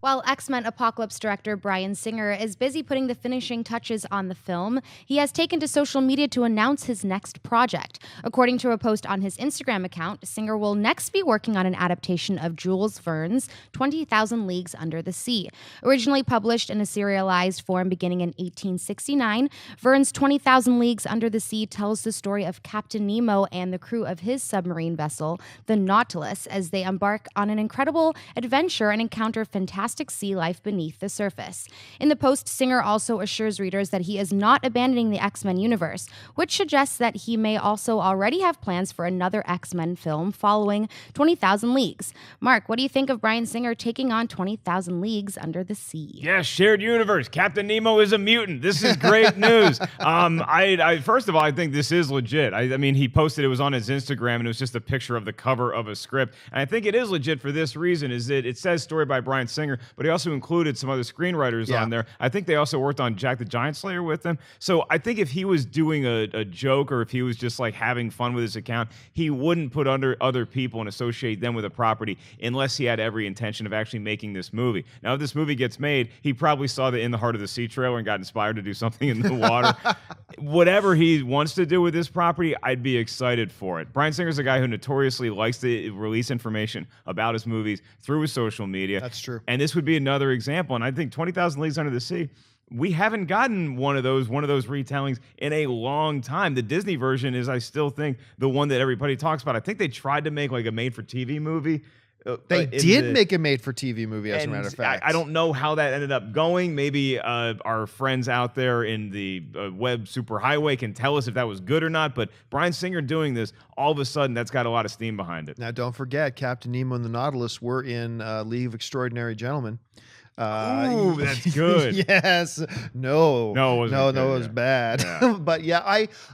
While X-Men Apocalypse director Bryan Singer is busy putting the finishing touches on the film, he has taken to social media to announce his next project. According to a post on his Instagram account, Singer will next be working on an adaptation of Jules Verne's 20,000 Leagues Under the Sea. Originally published in a serialized form beginning in 1869, Verne's 20,000 Leagues Under the Sea tells the story of Captain Nemo and the crew of his submarine vessel, the Nautilus, as they embark on an incredible adventure and encounter fantastic sea life beneath the surface. In the post, Singer also assures readers that he is not abandoning the X-Men universe, which suggests that he may also already have plans for another X-Men film following 20,000 Leagues. Mark, what do you think of Bryan Singer taking on 20,000 Leagues Under the Sea? Yeah, shared universe. Captain Nemo is a mutant. This is great news. I first of all, I think this is legit. I mean, he posted, it was on his Instagram, and it was just a picture of the cover of a script. And I think it is legit for this reason, is that it says story by Bryan Singer, but he also included some other screenwriters on there. I think they also worked on Jack the Giant Slayer with him. So I think if he was doing a joke, or if he was just like having fun with his account, he wouldn't put under other people and associate them with a property unless he had every intention of actually making this movie. Now, if this movie gets made, he probably saw the In the Heart of the Sea trailer and got inspired to do something in the water. Whatever he wants to do with this property, I'd be excited for it. Bryan Singer's a guy who notoriously likes to release information about his movies through his social media. That's true. And this would be another example. And I think 20,000 Leagues Under the Sea, we haven't gotten one of those retellings in a long time. The Disney version is, I still think, the one that everybody talks about. I think they tried to make like a made-for-TV movie. They did make a made-for-TV movie, as a matter of fact. I don't know how that ended up going. Maybe our friends out there in the web superhighway can tell us if that was good or not. But Bryan Singer doing this, all of a sudden, that's got a lot of steam behind it. Now, don't forget, Captain Nemo and the Nautilus were in League of Extraordinary Gentlemen. Ooh, that's good. Yes. No, it was bad. Yeah. But yeah,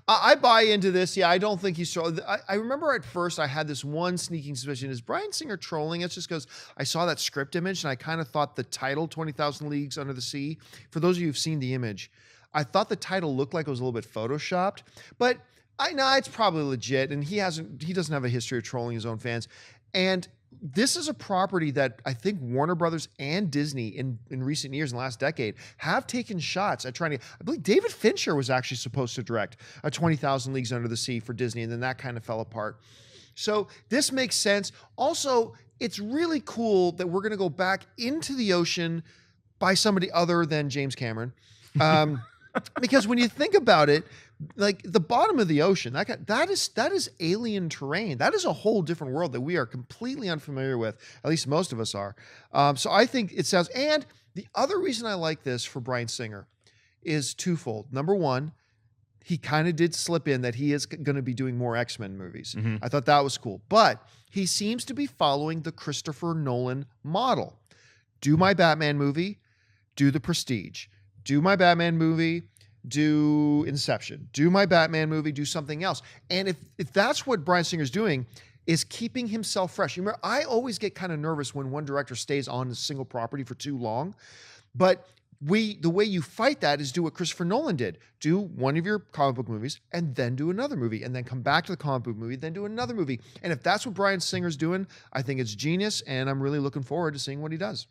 I buy into this. Yeah, I don't think he's trolling. I remember at first I had this one sneaking suspicion. Is Bryan Singer trolling? It's just because I saw that script image and I kind of thought the title, 20,000 Leagues Under the Sea, for those of you who've seen the image, I thought the title looked like it was a little bit photoshopped, but I know it's probably legit, and he doesn't have a history of trolling his own fans. And this is a property that I think Warner Brothers and Disney in recent years, in the last decade, have taken shots at trying to. I believe David Fincher was actually supposed to direct a 20,000 Leagues Under the Sea for Disney, and then that kind of fell apart. So this makes sense. Also, it's really cool that we're going to go back into the ocean by somebody other than James Cameron. Because when you think about it, like the bottom of the ocean, that is alien terrain. That is a whole different world that we are completely unfamiliar with. At least most of us are. So I think it sounds. And the other reason I like this for Bryan Singer is twofold. Number one, he kind of did slip in that he is going to be doing more X-Men movies. Mm-hmm. I thought that was cool. But he seems to be following the Christopher Nolan model. Do my Batman movie, do The Prestige. Do my Batman movie, do Inception. Do my Batman movie, do something else. And if that's what Bryan Singer's doing, is keeping himself fresh. You remember, I always get kind of nervous when one director stays on a single property for too long. But the way you fight that is do what Christopher Nolan did. Do one of your comic book movies and then do another movie, and then come back to the comic book movie, then do another movie. And if that's what Bryan Singer's doing, I think it's genius, and I'm really looking forward to seeing what he does.